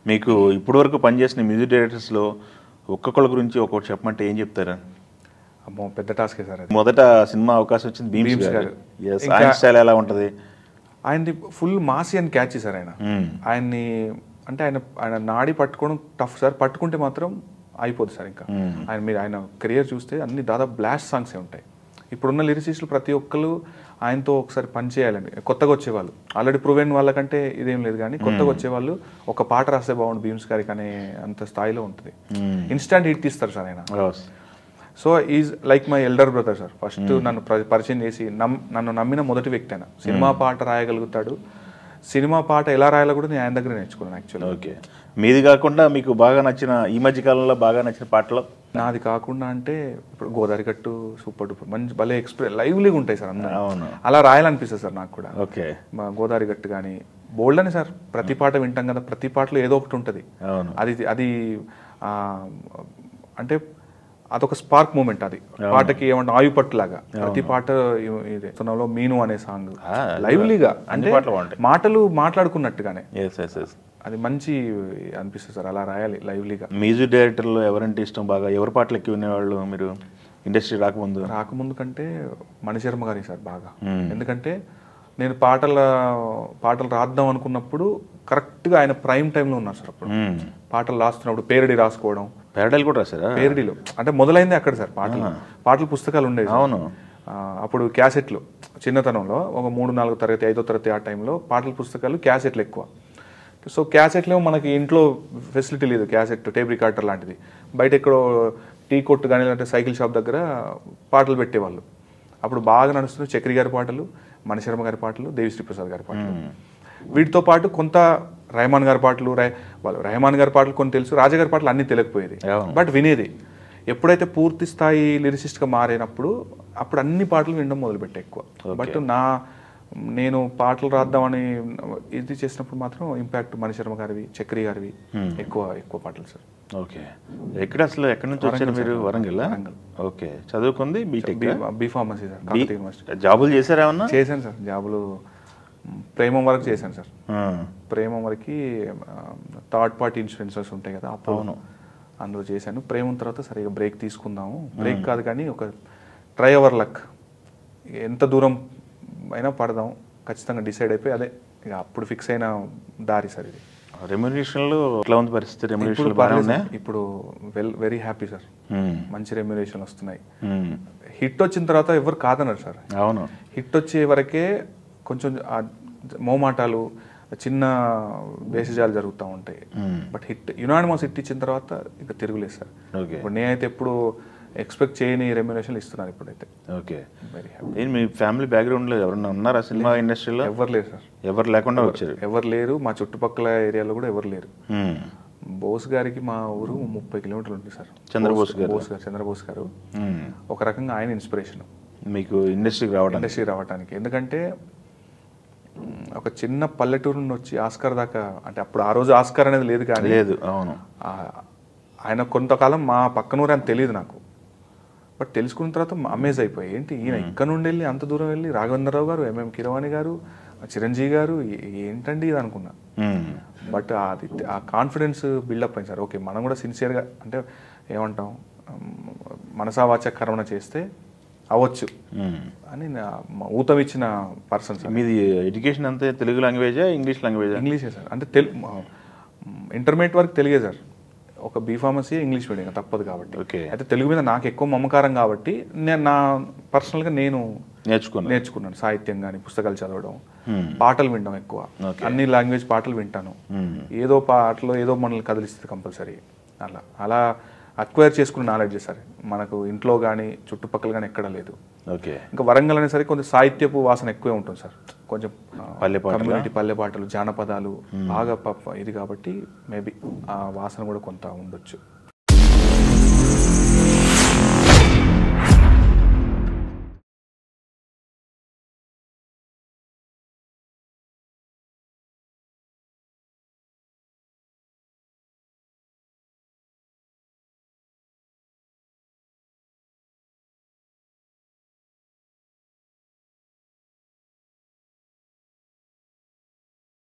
మీకు ఇప్పటివరకు పనిచేసిన మ్యూజిక్ డైరెక్టర్స్లో ఒక్కొక్కళ్ళ గురించి ఒక్కొక్కటి చెప్పమంటే ఏం చెప్తారా? అమ్మో పెద్ద టాస్కే సార్. మొదట సినిమా అవకాశం వచ్చింది భీమ్స్ గారు. ఆయన స్టైల్ ఎలా ఉంటుంది? ఆయనది full Masih and catchy sir. ఆయన్ని అంటే ఆయన నాడి పట్టుకోవడం టఫ్ సార్. పట్టుకుంటే మాత్రం అయిపోద్ది సార్. ఇంకా ఆయన కెరియర్ చూస్తే అన్ని దాదాపు బ్లాస్ట్ సాంగ్సే ఉంటాయి. ఇప్పుడున్న లిరిసిస్టులు ప్రతి ఒక్కరు ఆయనతో ఒకసారి పని చేయాలండి. కొత్తగా వచ్చేవాళ్ళు, ఆల్రెడీ ప్రూవెన్ వాళ్ళకంటే ఇదేం లేదు, కానీ కొత్తగా వచ్చేవాళ్ళు ఒక పాట రాస్తే బాగుండు భీమ్స్ గారికి అనే అంత స్థాయిలో ఉంటుంది. ఇన్స్టాంట్ హిట్ ఇస్తారు సార్ ఆయన. So is like my elder brother sir. First నన్ను పరిచయం చేసి నన్ను నమ్మిన మొదటి వ్యక్తి అయినా. సినిమా పాట రాయగలుగుతాడు, సినిమా పాట ఎలా రాయాలో కూడా నేను ఆయన దగ్గర నేర్చుకున్నాను యాక్చువల్లీ. ఓకే, మీది కాకుండా మీకు బాగా నచ్చిన ఈ మధ్య కాలంలో బాగా నచ్చిన పాటలు? నాది కాకుండా అంటే ఇప్పుడు గోదావరి గట్టు సూపర్ డూపర్ మంచి భలే లైవ్లీగా ఉంటాయి సార్ అందరూ. అలా రాయాలనిపిస్తుంది సార్ నాకు కూడా. ఓకే, మా గోదావరి గట్టు కానీ బోల్డ్ అని సార్. ప్రతి పాట వింటాం కదా, ప్రతి పాటలో ఏదో ఒకటి ఉంటుంది. అది అంటే అదొక స్పార్క్ మూమెంట్. అది పాటకి ఏమంటే ఆయుపట్టులాగా ప్రతి పాట. ఇదే మీను అనే సాంగ్ లైవ్లీగా అంటే మాటలు మాట్లాడుకున్నట్టుగానే అది మంచి అనిపిస్తుంది సార్. అలా రాయాలి లైవ్లీగా. మ్యూజిక్ డైరెక్టర్లో ఎవరంటే ఇష్టం బాగా? ఎవరి పాటలు ఎక్కువ వినేవాళ్ళు మీరు ఇండస్ట్రీ రాకముందు కంటే మణిశర్మ గారి సార్ బాగా. ఎందుకంటే నేను పాటలు రాద్దాం అనుకున్నప్పుడు కరెక్ట్గా ఆయన ప్రైమ్ టైంలో ఉన్నారు సార్. అప్పుడు పాటలు రాస్తున్నప్పుడు పేరడీ రాసుకోవడం. పేరడీలు కూడా రాశారా? పేరడీలో అంటే మొదలైంది అక్కడ సార్. పాటలు పుస్తకాలు ఉండేవి. అవును, అప్పుడు క్యాసెట్లు చిన్నతనంలో ఒక 3-4 తరగతి 5వ తరగతి ఆ టైంలో పాటల పుస్తకాలు క్యాసెట్లు ఎక్కువ. సో క్యాసెట్లో మనకి ఇంట్లో ఫెసిలిటీ లేదు, క్యాసెట్ టేప్ రికార్డర్ లాంటిది. బయట ఎక్కడో టీ కొట్టు కానీ లేదంటే సైకిల్ షాప్ దగ్గర పాటలు పెట్టేవాళ్ళు. అప్పుడు బాగా నడుస్తున్న చక్రి గారి పాటలు, మణిశర్మ గారి పాటలు, దేవిశ్రీ ప్రసాద్ గారి పాటలు. వీటితో పాటు కొంత రెహమాన్ గారి పాటలు, రెహమాన్ గారి పాటలు కొన్ని తెలుసు, రాజా గారి పాటలు అన్నీ తెలియకపోయేది, బట్ వినేది. ఎప్పుడైతే పూర్తి స్థాయి లిరిసిస్ట్గా మారినప్పుడు అప్పుడు అన్ని పాటలు వినడం మొదలుపెట్టే ఎక్కువ. బట్ నేను పాటలు రాద్దామని ఇది చేసినప్పుడు మాత్రం ఇంపాక్ట్ మణిశర్మ గారివి, చక్రి గారివి ఎక్కువ పాటలు సార్. ఓకే, ఎక్కడి నుంచి వచ్చారు మీరు? వరంగల్. ఓకే, చదువుకుంది BTech, B pharmacy sir, Kakatiya university. జాబులు చేశారా? చేశాను సార్ జాబులు. ప్రేమం వరకు చేశాను సార్. ప్రేమం వరకు థర్డ్ పార్టీ ఇన్సూరెన్సెస్ ఉంటాయి కదా, అప్పుడు అందులో చేశాను. ప్రేమం తర్వాత సరిగా బ్రేక్ తీసుకుందాము, బ్రేక్ కాదు కానీ ఒక ట్రై అవర్ లక్, ఎంత దూరం అయినా పడదాం ఖచ్చితంగా డిసైడ్ అయిపోయి అదే ఇక అప్పుడు ఫిక్స్ అయిన దారి సార్ ఇది. రెమ్యునరేషన్లో ఎట్లా ఉంది పరిస్థితి? ఇప్పుడు వెరీ హ్యాపీ సార్. మంచి రెమ్యునరేషన్ వస్తున్నాయి. హిట్ వచ్చిన తర్వాత ఎవరు కాదన్నారు సార్. అవును, హిట్ వచ్చే వరకే కొంచెం మోమాటాలు, చిన్న బేసిజాలు జరుగుతూ ఉంటాయి. బట్ యునానిమస్ హిట్ ఇచ్చిన తర్వాత ఇక తిరుగులేదు సార్. ఇప్పుడు నేనైతే ఎప్పుడు ఎక్స్పెక్ట్ చేయని రెమ్యునరేషన్లు ఇస్తున్నారు ఇప్పుడైతే. Okay, very happy. మీ ఫ్యామిలీ బ్యాక్గ్రౌండ్లో ఎవరన్నా ఉన్నారా సినిమా ఇండస్ట్రీలో? ఎవరు లేరు సార్. ఎవరు లేకుండా వచ్చారు? ఎవరు లేరు. మా చుట్టుపక్కల ఏరియాలో కూడా ఎవరు లేరు. బోస్ గారికి మా ఊరు 30 కిలోమీటర్లు ఉంటుంది సార్. చంద్రబోస్ గారు ఒక రకంగా ఆయన ఇన్స్పిరేషన్ మీకు ఇండస్ట్రీ రావడానికి. ఎందుకంటే ఒక చిన్న పల్లెటూరు నుండి వచ్చి ఆస్కార్ దాకా, అంటే అప్పుడు ఆ రోజు ఆస్కార్ అనేది లేదు కానీ లేదు. అవును, ఆయన కొంతకాలం మా పక్కనూరు అని తెలియదు నాకు. బట్ తెలుసుకున్న తర్వాత అమేజ్ అయిపోయి, ఏంటి ఈయన ఇక్కడ నుండి వెళ్ళి అంత దూరం వెళ్ళి రాఘవేంద్రరావు గారు, ఎంఎం కీరవాణి గారు, చిరంజీవి గారు, ఏంటండి ఇది అనుకున్నా. బట్ అది ఆ కాన్ఫిడెన్స్ బిల్డప్ అయింది సార్. ఓకే, మనం కూడా సిన్సియర్గా అంటే ఏమంటాం, మనసా వాచ కర్మణ చేస్తే అవ్వచ్చు అని ఊతం ఇచ్చిన పర్సన్ సార్. మీది ఎడ్యుకేషన్ అంతే తెలుగు లాంగ్వేజా ఇంగ్లీష్ లాంగ్వేజా? ఇంగ్లీషే సార్. అంటే ఇంటర్మీడియట్ వరకు తెలుగే సార్. ఒక బీ ఫార్మసీ ఇంగ్లీష్ మీడియం తప్పదు కాబట్టి. అయితే తెలుగు మీద నాకు ఎక్కువ మమకారం కాబట్టి నేను పర్సనల్గా నేర్చుకున్నాను. సాహిత్యం కానీ, పుస్తకాలు చదవడం, పాటలు వినడం ఎక్కువ. అన్ని లాంగ్వేజ్ పాటలు వింటాను. ఏదో పాటలో ఏదో మనల్ని కదిలిస్తుంది కంపల్సరీ. అలా అక్వైర్ చేసుకున్న నాలెడ్జ్ సార్ మనకు ఇంట్లో కానీ చుట్టుపక్కల కానీ ఎక్కడ లేదు. ఓకే, ఇంకా వరంగల్ అనేసరికి కొంచెం సాహిత్యపు వాసన ఎక్కువే ఉంటుంది సార్. కొంచెం కమ్యూనిటీ పల్లె పాటలు, జానపదాలు బాగా ఇది కాబట్టి మేబీ ఆ వాసన కూడా కొంత ఉండొచ్చు.